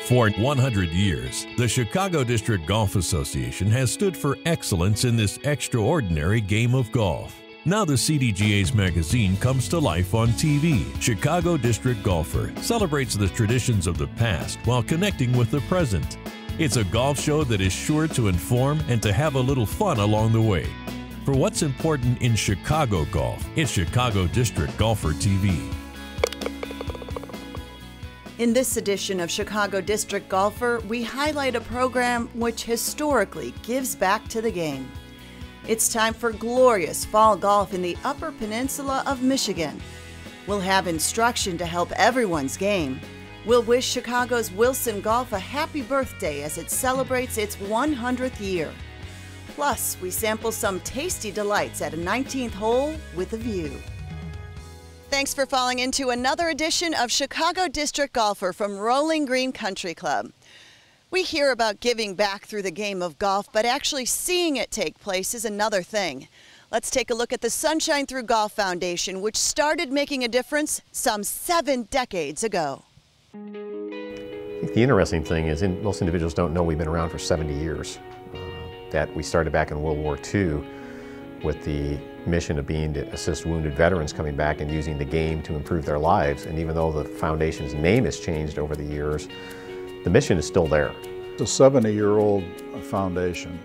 For 100 years, the Chicago District Golf Association has stood for excellence in this extraordinary game of golf. Now the CDGA's magazine comes to life on TV. Chicago District Golfer celebrates the traditions of the past while connecting with the present. It's a golf show that is sure to inform and to have a little fun along the way. For what's important in Chicago golf, it's Chicago District Golfer TV. In this edition of Chicago District Golfer, we highlight a program which historically gives back to the game. It's time for glorious fall golf in the Upper Peninsula of Michigan. We'll have instruction to help everyone's game. We'll wish Chicago's Wilson Golf a happy birthday as it celebrates its 100th year. Plus, we sample some tasty delights at a 19th hole with a view. Thanks for falling into another edition of Chicago District Golfer from Rolling Green Country Club. We hear about giving back through the game of golf, but actually seeing it take place is another thing. Let's take a look at the Sunshine Through Golf Foundation, which started making a difference some 7 decades ago. I think the interesting thing is most individuals don't know we've been around for 70 years. That we started back in World War II with the mission of being to assist wounded veterans coming back and using the game to improve their lives. And even though the foundation's name has changed over the years, the mission is still there. It's a 70-year-old foundation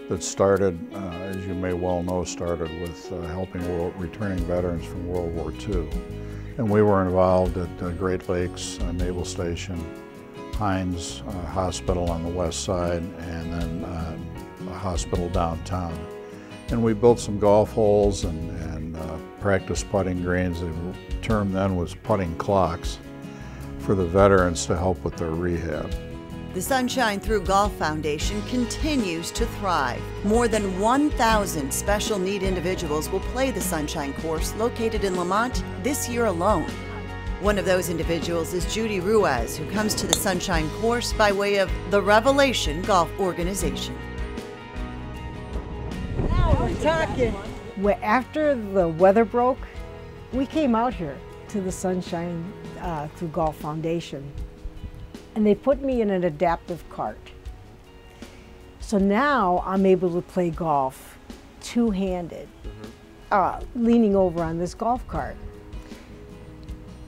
that started, as you may well know, started with helping returning veterans from World War II. And we were involved at Great Lakes Naval Station, Hines Hospital on the west side, and then a hospital downtown. And we built some golf holes and practice putting greens. The term then was putting clocks for the veterans to help with their rehab. The Sunshine Through Golf Foundation continues to thrive. More than 1,000 special need individuals will play the Sunshine course located in Lamont this year alone. One of those individuals is Judy Ruiz, who comes to the Sunshine course by way of the Revelation Golf Organization. We're talking. After the weather broke, we came out here to the Sunshine Through Golf Foundation, and they put me in an adaptive cart. So now I'm able to play golf two-handed, leaning over on this golf cart.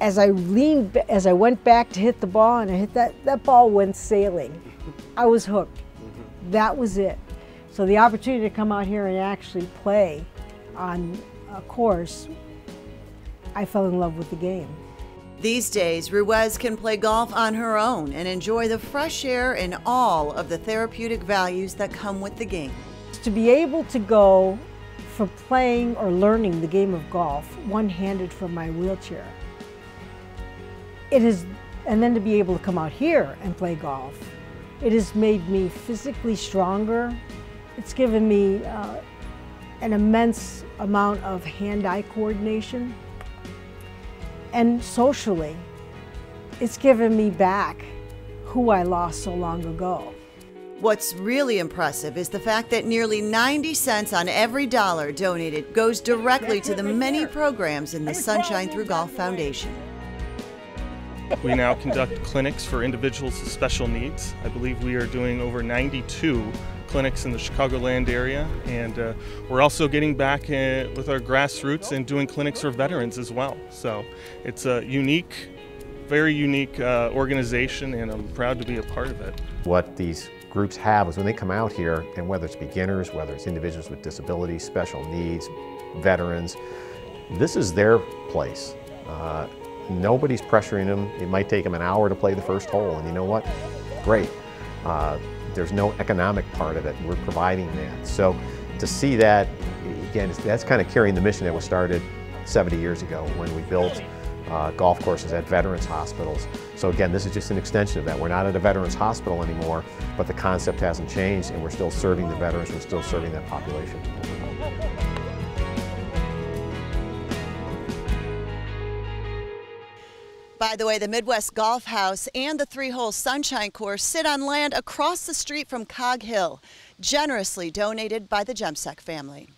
As I went back to hit the ball, and I hit that ball went sailing. I was hooked. That was it. So the opportunity to come out here and actually play on a course, I fell in love with the game. These days, Ruiz can play golf on her own and enjoy the fresh air and all of the therapeutic values that come with the game. To be able to go from playing or learning the game of golf one-handed from my wheelchair, and then to be able to come out here and play golf, it has made me physically stronger. It's given me an immense amount of hand-eye coordination. And socially, it's given me back who I lost so long ago. What's really impressive is the fact that nearly 90 cents on every dollar donated goes directly to the many programs in the Sunshine Through Golf Foundation. We now conduct clinics for individuals with special needs. I believe we are doing over 92 clinics in the Chicagoland area, and we're also getting back with our grassroots and doing clinics for veterans as well. So it's a unique, very unique organization, and I'm proud to be a part of it. What these groups have is when they come out here, and whether it's beginners, whether it's individuals with disabilities, special needs, veterans, this is their place. Nobody's pressuring them. It might take them an hour to play the first hole, and you know what? Great. There's no economic part of it. We're providing that. So to see that, again, that's kind of carrying the mission that was started 70 years ago when we built golf courses at veterans hospitals. So again, this is just an extension of that. We're not at a veterans hospital anymore, but the concept hasn't changed, and we're still serving the veterans. We're still serving that population. By the way, the Midwest Golf House and the 3-hole Sunshine course sit on land across the street from Cog Hill. generously donated by the Jemsek family.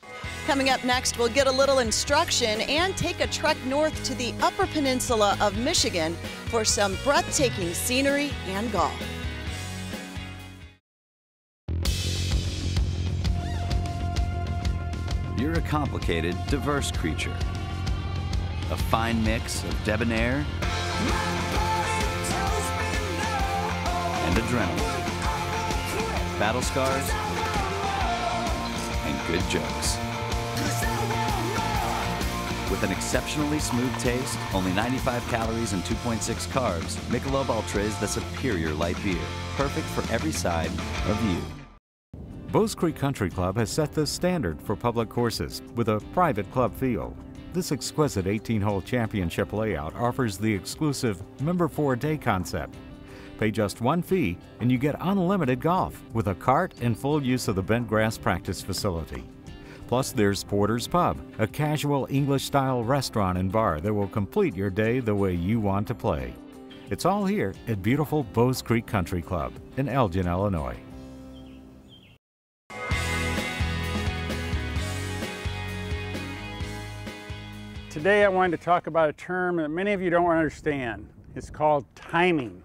Coming up next, we'll get a little instruction and take a trek north to the Upper Peninsula of Michigan for some breathtaking scenery and golf. You're a complicated, diverse creature. A fine mix of debonair and adrenaline, battle scars and good jokes. With an exceptionally smooth taste, only 95 calories and 2.6 carbs, Michelob Ultra is the superior light beer, perfect for every side of you. Bowes Creek Country Club has set the standard for public courses with a private club feel. This exquisite 18-hole championship layout offers the exclusive Member for a Day concept. Pay just one fee and you get unlimited golf with a cart and full use of the bent grass practice facility. Plus there's Porter's Pub, a casual English-style restaurant and bar that will complete your day the way you want to play. It's all here at beautiful Bowes Creek Country Club in Elgin, Illinois. Today I wanted to talk about a term that many of you don't understand. It's called timing.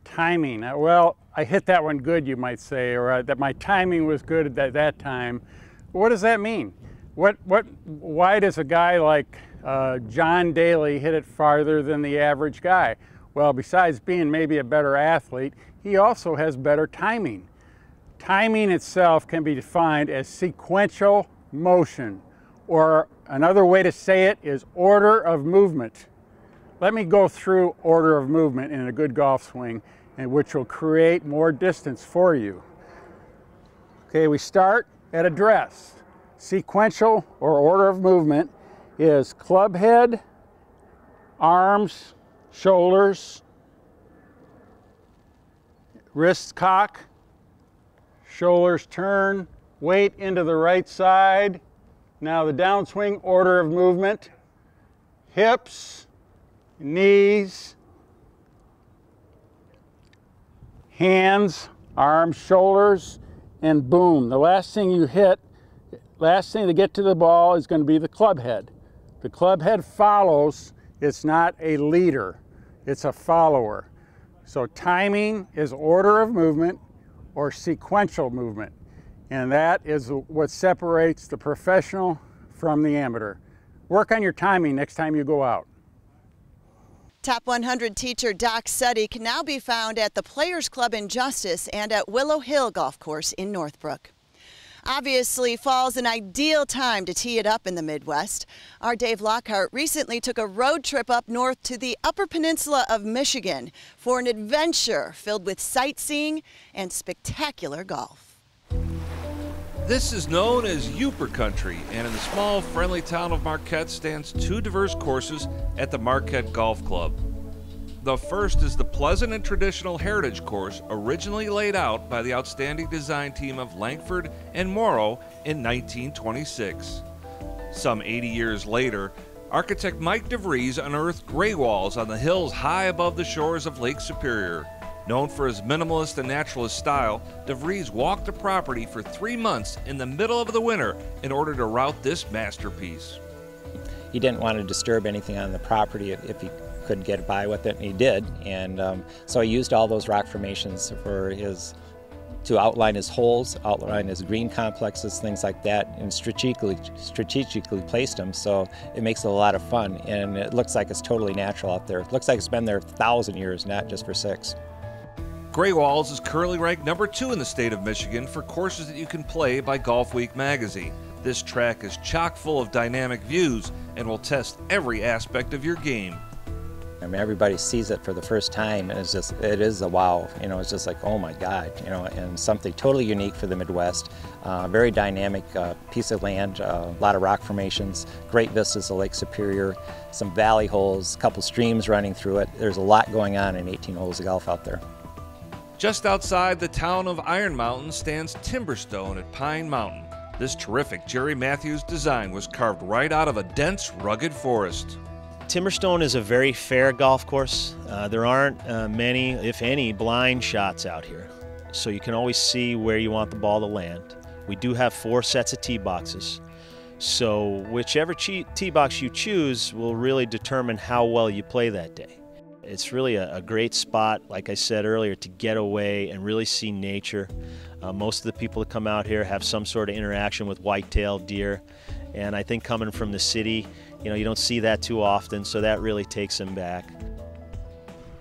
Timing. Well, I hit that one good, you might say, or that my timing was good at that time. What does that mean? Why does a guy like John Daly hit it farther than the average guy? Well, besides being maybe a better athlete, he also has better timing. Timing itself can be defined as sequential motion, or another way to say it is order of movement. Let me go through order of movement in a good golf swing, and which will create more distance for you. Okay, we start at address. Sequential or order of movement is club head, arms, shoulders, wrists cock, shoulders turn, weight into the right side. Now the downswing order of movement, hips, knees, hands, arms, shoulders, and boom. The last thing you hit, last thing to get to the ball is going to be the club head. The club head follows. It's not a leader, it's a follower. So timing is order of movement or sequential movement. And that is what separates the professional from the amateur. Work on your timing next time you go out. Top 100 teacher Doc Suttie can now be found at the Players Club in Justice and at Willow Hill Golf Course in Northbrook. Obviously, fall's an ideal time to tee it up in the Midwest. Our Dave Lockhart recently took a road trip up north to the Upper Peninsula of Michigan for an adventure filled with sightseeing and spectacular golf. This is known as Yooper Country, and in the small, friendly town of Marquette stands two diverse courses at the Marquette Golf Club. The first is the pleasant and traditional heritage course originally laid out by the outstanding design team of Langford and Morrow in 1926. Some 80 years later, architect Mike DeVries unearthed gray walls on the hills high above the shores of Lake Superior. Known for his minimalist and naturalist style, DeVries walked the property for 3 months in the middle of the winter in order to route this masterpiece. He didn't want to disturb anything on the property if he couldn't get by with it, and he did. And so he used all those rock formations to outline his holes, outline his green complexes, things like that, and strategically placed them, so it makes it a lot of fun. And it looks like it's totally natural out there. It looks like it's been there 1,000 years, not just for 6. Gray Walls is currently ranked number 2 in the state of Michigan for courses that you can play by Golf Week magazine. This track is chock full of dynamic views and will test every aspect of your game. I mean, everybody sees it for the first time, and it is a wow. You know, it's just like, oh my God, you know, and something totally unique for the Midwest. Very dynamic piece of land, a lot of rock formations, great vistas of Lake Superior, some valley holes, a couple streams running through it. There's a lot going on in 18 holes of golf out there. Just outside the town of Iron Mountain stands Timberstone at Pine Mountain. This terrific Jerry Matthews design was carved right out of a dense, rugged forest. Timberstone is a very fair golf course. There aren't many, if any, blind shots out here. so you can always see where you want the ball to land. We do have 4 sets of tee boxes, so whichever tee box you choose will really determine how well you play that day. It's really a great spot, like I said earlier, to get away and really see nature. Most of the people that come out here have some sort of interaction with white-tailed deer, and I think coming from the city, you don't see that too often, so that really takes them back.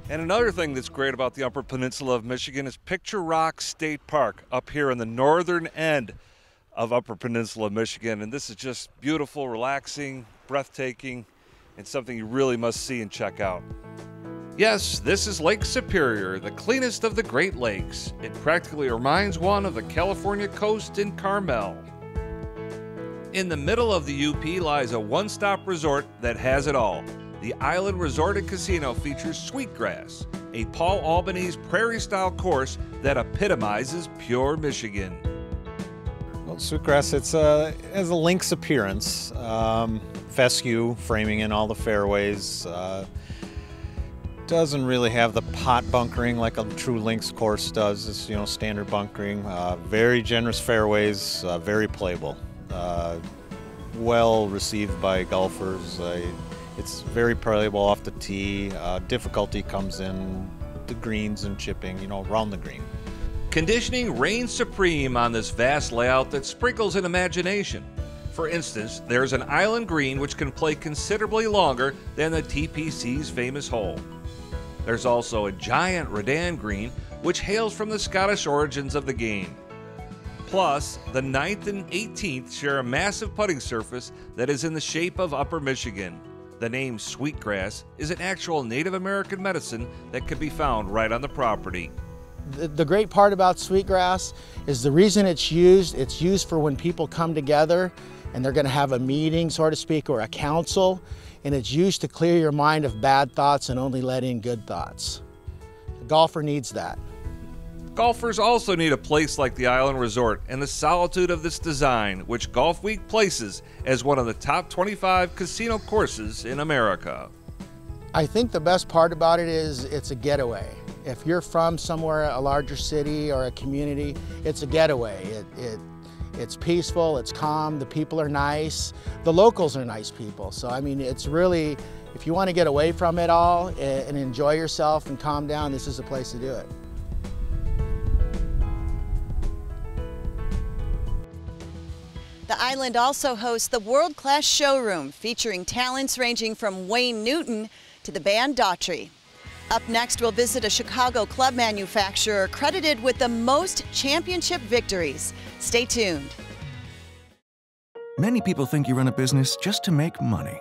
And another thing that's great about the Upper Peninsula of Michigan is Picture Rock State Park up here on the northern end of Upper Peninsula of Michigan. And this is just beautiful, relaxing, breathtaking, and something you really must see and check out. Yes, this is Lake Superior, the cleanest of the Great Lakes. It practically reminds one of the California coast in Carmel. In the middle of the UP lies a one-stop resort that has it all. The Island Resort and Casino features Sweetgrass, a Paul Albanese prairie-style course that epitomizes pure Michigan. Well, Sweetgrass, it has a links appearance. Fescue framing in all the fairways. Doesn't really have the pot bunkering like a true links course does. It's standard bunkering. Very generous fairways, very playable. Well received by golfers. It's very playable off the tee. Difficulty comes in the greens and chipping, around the green. Conditioning reigns supreme on this vast layout that sprinkles in imagination. For instance, there's an island green which can play considerably longer than the TPC's famous hole. There's also a giant Redan green which hails from the Scottish origins of the game. Plus, the 9th and 18th share a massive putting surface that is in the shape of Upper Michigan. The name Sweetgrass is an actual Native American medicine that can be found right on the property. The great part about Sweetgrass is the reason it's used for when people come together and they're going to have a meeting, so to speak, or a council, and it's used to clear your mind of bad thoughts and only let in good thoughts. The golfer needs that. Golfers also need a place like the Island Resort and the solitude of this design, which Golf Week places as one of the top 25 casino courses in America. I think the best part about it is it's a getaway. If you're from somewhere, a larger city or a community, it's a getaway. It's peaceful, it's calm, the people are nice, the locals are nice people. So I mean, it's really, if you want to get away from it all and enjoy yourself and calm down, this is the place to do it. The island also hosts the world-class showroom featuring talents ranging from Wayne Newton to the band Daughtry. Up next, we'll visit a Chicago club manufacturer credited with the most championship victories. Stay tuned. Many people think you run a business just to make money.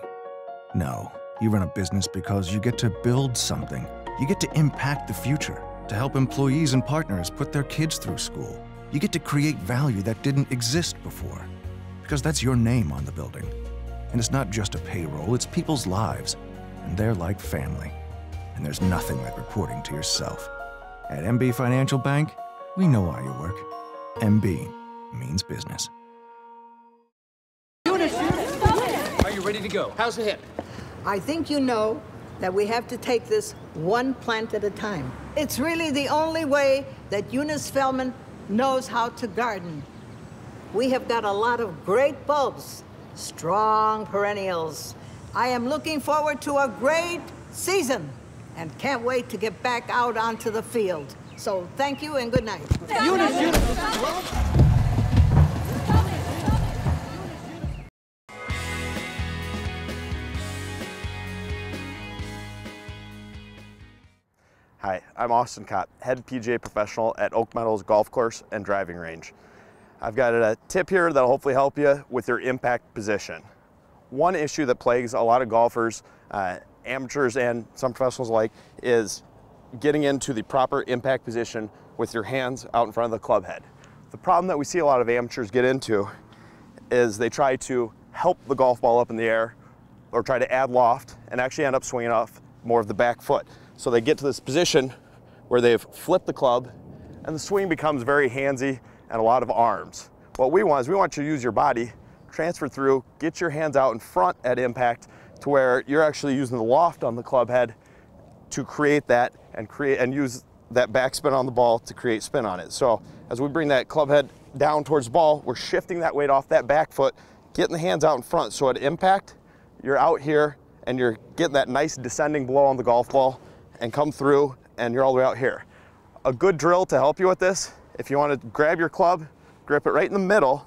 No, you run a business because you get to build something. You get to impact the future, to help employees and partners put their kids through school. You get to create value that didn't exist before, because that's your name on the building. And it's not just a payroll, it's people's lives, and they're like family. And there's nothing like reporting to yourself. At MB Financial Bank, we know why you work. MB means business. Are you ready to go? How's the hip? I think you know that we have to take this one plant at a time. It's really the only way that Eunice Feldman knows how to garden. We have got a lot of great bulbs, strong perennials. I am looking forward to a great season and can't wait to get back out onto the field. So thank you and good night. Eunice. Hi, I'm Austin Kopp, head PGA professional at Oak Meadows Golf Course and Driving Range. I've got a tip here that'll hopefully help you with your impact position. One issue that plagues a lot of golfers, amateurs and some professionals alike, is getting into the proper impact position with your hands out in front of the club head. The problem that we see a lot of amateurs get into is they try to help the golf ball up in the air or try to add loft and actually end up swinging off more of the back foot. So they get to this position where they've flipped the club and the swing becomes very handsy and a lot of arms. What we want is we want you to use your body, transfer through, get your hands out in front at impact to where you're actually using the loft on the club head to create that and use that backspin on the ball to create spin on it. So as we bring that club head down towards the ball, we're shifting that weight off that back foot, getting the hands out in front. So at impact, you're out here and you're getting that nice descending blow on the golf ball and come through and you're all the way out here. A good drill to help you with this, if you want to grab your club, grip it right in the middle,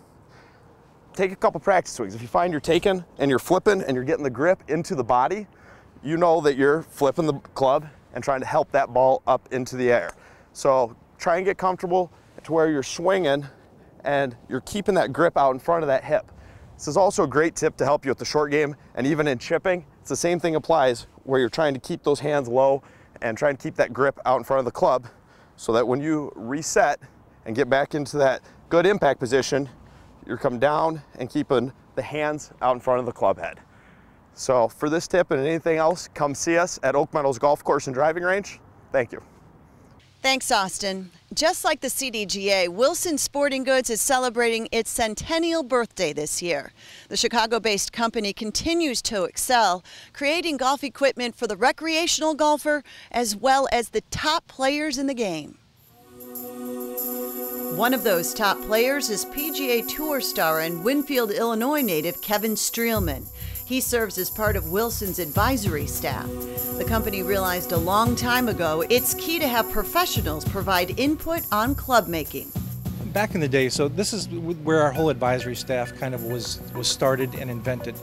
take a couple practice swings. If you find you're taking and you're flipping and you're getting the grip into the body, you know that you're flipping the club and trying to help that ball up into the air. So try and get comfortable to where you're swinging and you're keeping that grip out in front of that hip. This is also a great tip to help you with the short game, and even in chipping, it's the same thing applies where you're trying to keep those hands low and try and keep that grip out in front of the club so that when you reset and get back into that good impact position, you're coming down and keeping the hands out in front of the club head. So for this tip and anything else, come see us at Oak Meadows Golf Course and Driving Range. Thank you. Thanks, Austin. Just like the CDGA, Wilson Sporting Goods is celebrating its centennial birthday this year. The Chicago-based company continues to excel, creating golf equipment for the recreational golfer as well as the top players in the game. One of those top players is PGA Tour star and Winfield, Illinois native Kevin Streelman. He serves as part of Wilson's advisory staff. The company realized a long time ago it's key to have professionals provide input on club making. Back in the day, so this is where our whole advisory staff kind of was started and invented.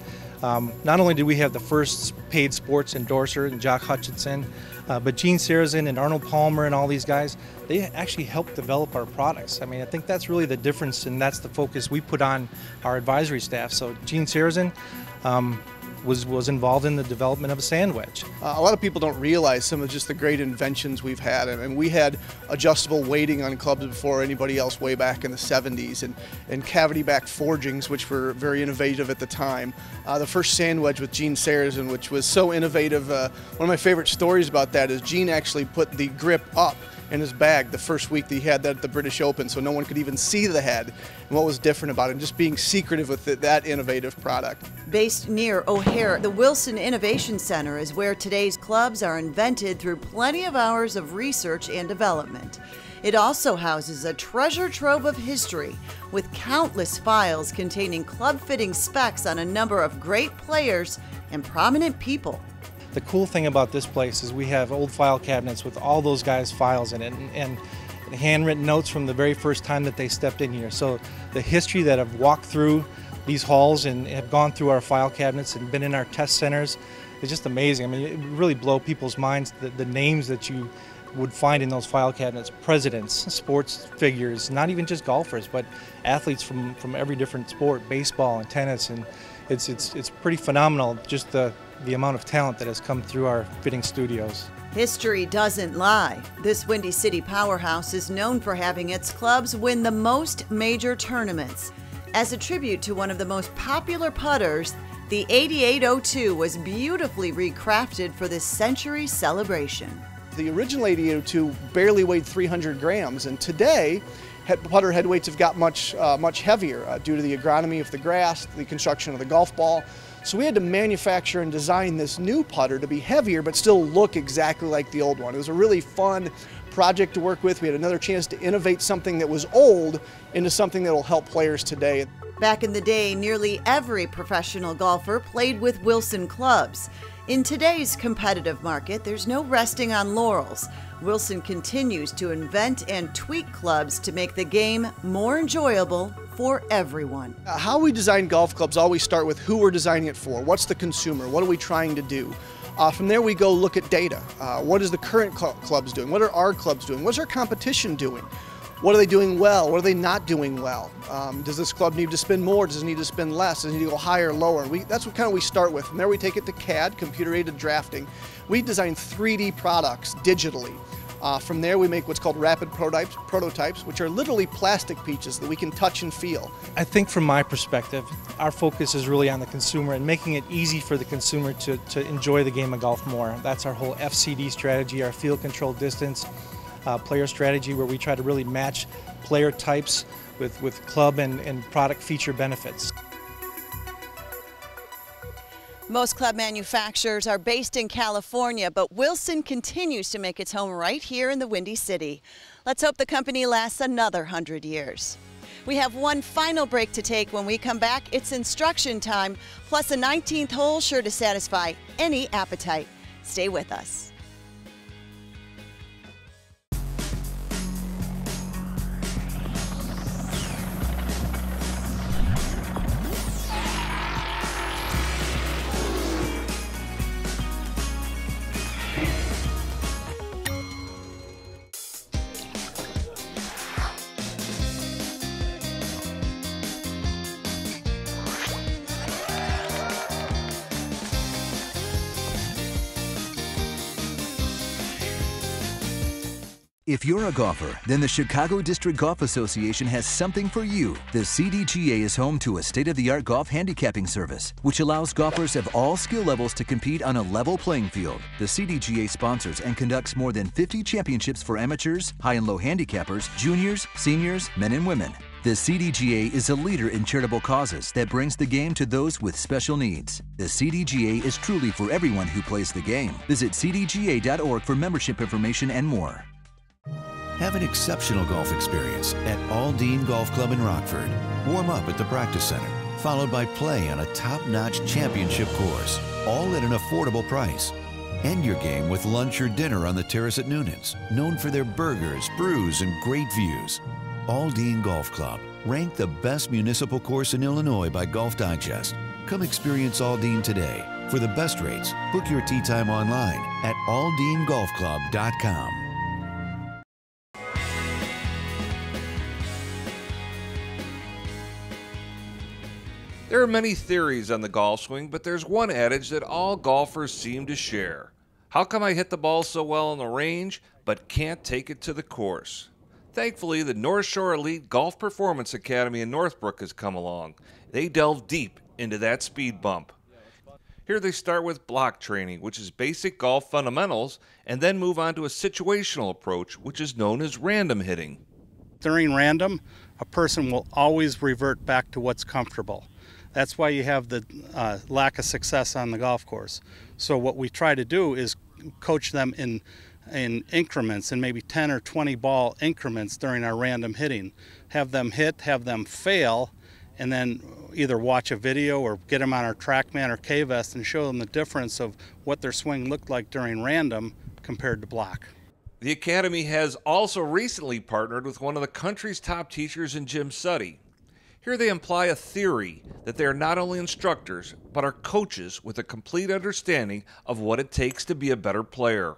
Not only did we have the first paid sports endorser in Jock Hutchinson, but Gene Sarazen and Arnold Palmer and all these guys, they actually helped develop our products. I mean, I think that's really the difference, and that's the focus we put on our advisory staff. So Gene Sarazen was involved in the development of a sand wedge. A lot of people don't realize some of just the great inventions we've had. I mean, we had adjustable weighting on clubs before anybody else way back in the 70s, and cavity-backed forgings, which were very innovative at the time. The first sand wedge with Gene Sarazen, which was so innovative. One of my favorite stories about that is Gene actually put the grip up in his bag the first week that he had that at the British Open, so no one could even see the head and what was different about it, and just being secretive with that innovative product. Based near O'Hare, the Wilson Innovation Center is where today's clubs are invented through plenty of hours of research and development. It also houses a treasure trove of history with countless files containing club fitting specs on a number of great players and prominent people. The cool thing about this place is we have old file cabinets with all those guys' files in it and handwritten notes from the very first time that they stepped in here. So the history that have walked through these halls and have gone through our file cabinets and been in our test centers is just amazing. I mean, it really blows people's minds, the names that you would find in those file cabinets. Presidents, sports figures, not even just golfers, but athletes from every different sport, baseball and tennis, and it's pretty phenomenal, just the amount of talent that has come through our fitting studios. History doesn't lie. This Windy City powerhouse is known for having its clubs win the most major tournaments. As a tribute to one of the most popular putters, the 8802 was beautifully recrafted for this century celebration. The original 8802 barely weighed 300 grams, and today putter head weights have got much heavier due to the agronomy of the grass, the construction of the golf ball. So we had to manufacture and design this new putter to be heavier but still look exactly like the old one. It was a really fun project to work with. We had another chance to innovate something that was old into something that will help players today. Back in the day, nearly every professional golfer played with Wilson clubs. In today's competitive market, there's no resting on laurels. Wilson continues to invent and tweak clubs to make the game more enjoyable for everyone. How we design golf clubs always start with who we're designing it for. What's the consumer? What are we trying to do? From there we go look at data. What is the current clubs doing? What are our clubs doing? What's our competition doing? What are they doing well? What are they not doing well? Does this club need to spend more? Does it need to spend less? Does it need to go higher or lower? That's what kind of we start with. From there we take it to CAD, computer-aided drafting. We design 3D products digitally. From there we make what's called rapid prototypes, which are literally plastic pieces that we can touch and feel. I think from my perspective, our focus is really on the consumer and making it easy for the consumer to enjoy the game of golf more. That's our whole FCD strategy, our field control distance player strategy, where we try to really match player types with club and product feature benefits. Most club manufacturers are based in California, but Wilson continues to make its home right here in the Windy City. Let's hope the company lasts another 100 years. We have one final break to take. When we come back, it's instruction time, plus a 19th hole sure to satisfy any appetite. Stay with us. If you're a golfer, then the Chicago District Golf Association has something for you. The CDGA is home to a state-of-the-art golf handicapping service, which allows golfers of all skill levels to compete on a level playing field. The CDGA sponsors and conducts more than 50 championships for amateurs, high and low handicappers, juniors, seniors, men and women. The CDGA is a leader in charitable causes that brings the game to those with special needs. The CDGA is truly for everyone who plays the game. Visit cdga.org for membership information and more. Have an exceptional golf experience at Aldine Golf Club in Rockford. Warm up at the practice center, followed by play on a top-notch championship course, all at an affordable price. End your game with lunch or dinner on the terrace at Noonan's, known for their burgers, brews, and great views. Aldine Golf Club, ranked the best municipal course in Illinois by Golf Digest. Come experience Aldine today. For the best rates, book your tee time online at aldinegolfclub.com. There are many theories on the golf swing, but there's one adage that all golfers seem to share. How come I hit the ball so well on the range, but can't take it to the course? Thankfully, the North Shore Elite Golf Performance Academy in Northbrook has come along. They delve deep into that speed bump. Here they start with block training, which is basic golf fundamentals, and then move on to a situational approach, which is known as random hitting. During random, a person will always revert back to what's comfortable. That's why you have the lack of success on the golf course. So what we try to do is coach them in increments, in maybe 10 or 20 ball increments during our random hitting. Have them hit, have them fail, and then either watch a video or get them on our TrackMan or K-Vest and show them the difference of what their swing looked like during random compared to block. The Academy has also recently partnered with one of the country's top teachers in Jim Suttie. Here they imply a theory that they are not only instructors, but are coaches with a complete understanding of what it takes to be a better player.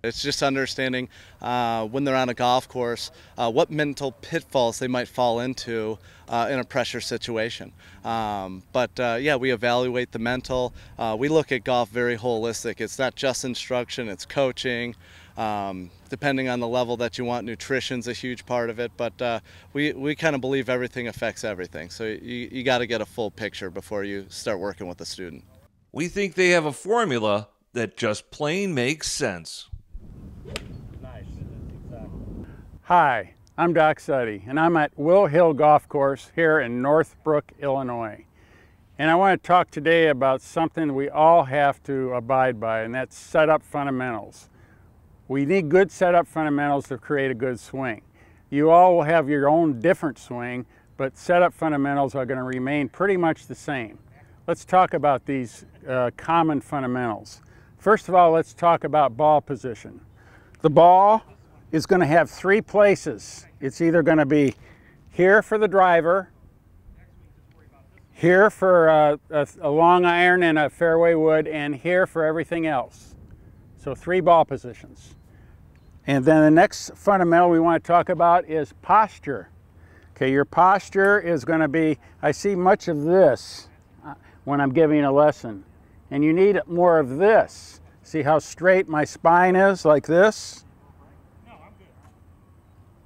It's just understanding when they're on a golf course, what mental pitfalls they might fall into in a pressure situation. Yeah, we evaluate the mental. We look at golf very holistic. It's not just instruction, it's coaching. Depending on the level that you want, nutrition's a huge part of it, but we kind of believe everything affects everything. So you got to get a full picture before you start working with a student. We think they have a formula that just plain makes sense. Hi, I'm Doc Suttie, and I'm at Will Hill Golf Course here in Northbrook, Illinois. And I want to talk today about something we all have to abide by, and that's setup fundamentals. We need good setup fundamentals to create a good swing. You all will have your own different swing, but setup fundamentals are going to remain pretty much the same. Let's talk about these common fundamentals. First of all, let's talk about ball position. The ball is going to have three places. It's either going to be here for the driver, here for a long iron and a fairway wood, and here for everything else. So 3 ball positions. And then the next fundamental we want to talk about is posture. Okay, your posture is going to be, I see much of this when I'm giving a lesson. And you need more of this. See how straight my spine is, like this?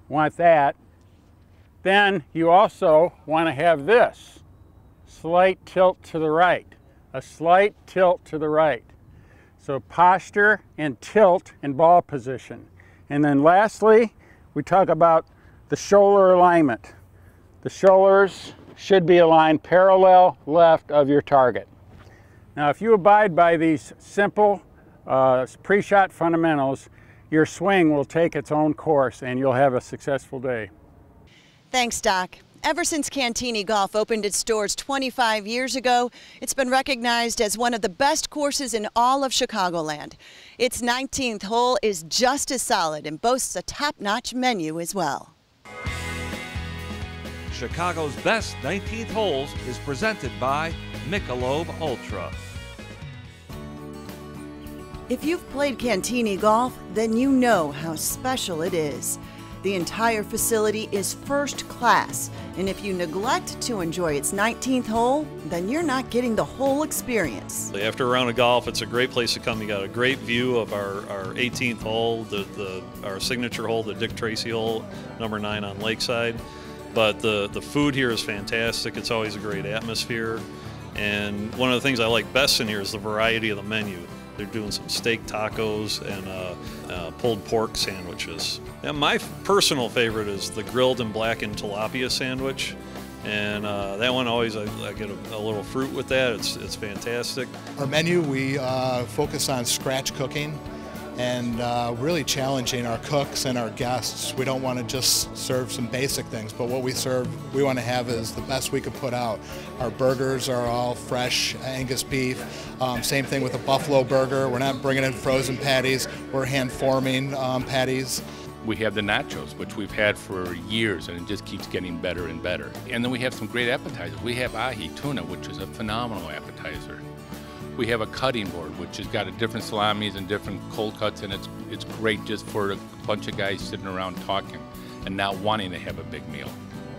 Want that. Then you also want to have this. Slight tilt to the right. A slight tilt to the right. So posture and tilt and ball position. And then lastly, we talk about the shoulder alignment. The shoulders should be aligned parallel left of your target. Now, if you abide by these simple pre-shot fundamentals, your swing will take its own course and you'll have a successful day. Thanks, Doc. Ever since Cantigny Golf opened its doors 25 years ago, it's been recognized as one of the best courses in all of Chicagoland. Its 19th hole is just as solid and boasts a top-notch menu as well. Chicago's best 19th holes is presented by Michelob Ultra. If you've played Cantigny Golf, then you know how special it is. The entire facility is first class, and if you neglect to enjoy its 19th hole, then you're not getting the whole experience. After a round of golf, it's a great place to come. You got a great view of our 18th hole, our signature hole, the Dick Tracy hole, number 9 on Lakeside. But the food here is fantastic. It's always a great atmosphere. And one of the things I like best in here is the variety of the menu. They're doing some steak tacos and pulled pork sandwiches. And my personal favorite is the grilled and blackened tilapia sandwich. And that one always, I get a little fruit with that. It's fantastic. Our menu, we focus on scratch cooking and really challenging our cooks and our guests. We don't want to just serve some basic things, but what we serve, we want to have is the best we could put out. Our burgers are all fresh Angus beef. Same thing with a buffalo burger. We're not bringing in frozen patties. We're hand forming patties. We have the nachos, which we've had for years, and it just keeps getting better and better. And then we have some great appetizers. We have ahi tuna, which is a phenomenal appetizer. We have a cutting board, which has got a different salamis and different cold cuts, and it's great just for a bunch of guys sitting around talking and not wanting to have a big meal.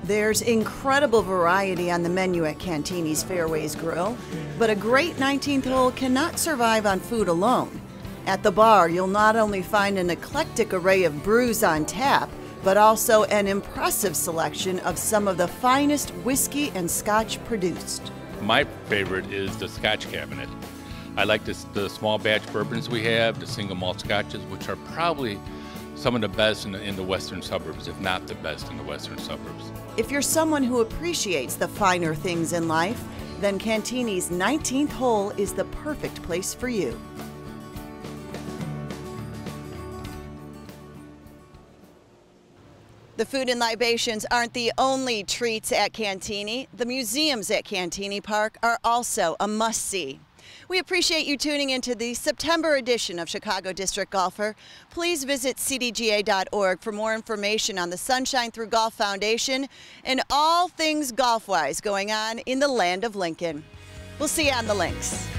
There's incredible variety on the menu at Cantigny's Fairways Grill, but a great 19th hole cannot survive on food alone. At the bar, you'll not only find an eclectic array of brews on tap, but also an impressive selection of some of the finest whiskey and scotch produced. My favorite is the Scotch cabinet. I like the small batch bourbons we have, the single malt scotches, which are probably some of the best in the western suburbs, if not the best in the western suburbs. If you're someone who appreciates the finer things in life, then Cantigny's 19th hole is the perfect place for you. The food and libations aren't the only treats at Cantigny. The museums at Cantigny Park are also a must-see. We appreciate you tuning into the September edition of Chicago District Golfer. Please visit cdga.org for more information on the Sunshine Through Golf Foundation and all things golf-wise going on in the land of Lincoln. We'll see you on the links.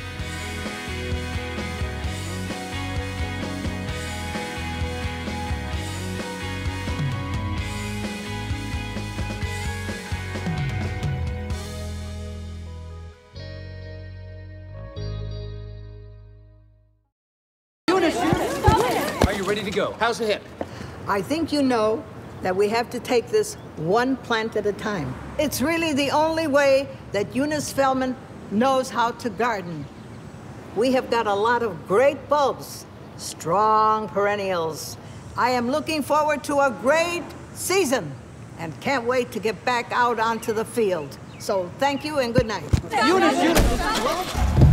Are you ready to go? How's the hip? I think you know that we have to take this one plant at a time. It's really the only way that Eunice Feldman knows how to garden. We have got a lot of great bulbs, strong perennials. I am looking forward to a great season and can't wait to get back out onto the field. So thank you and good night. Eunice!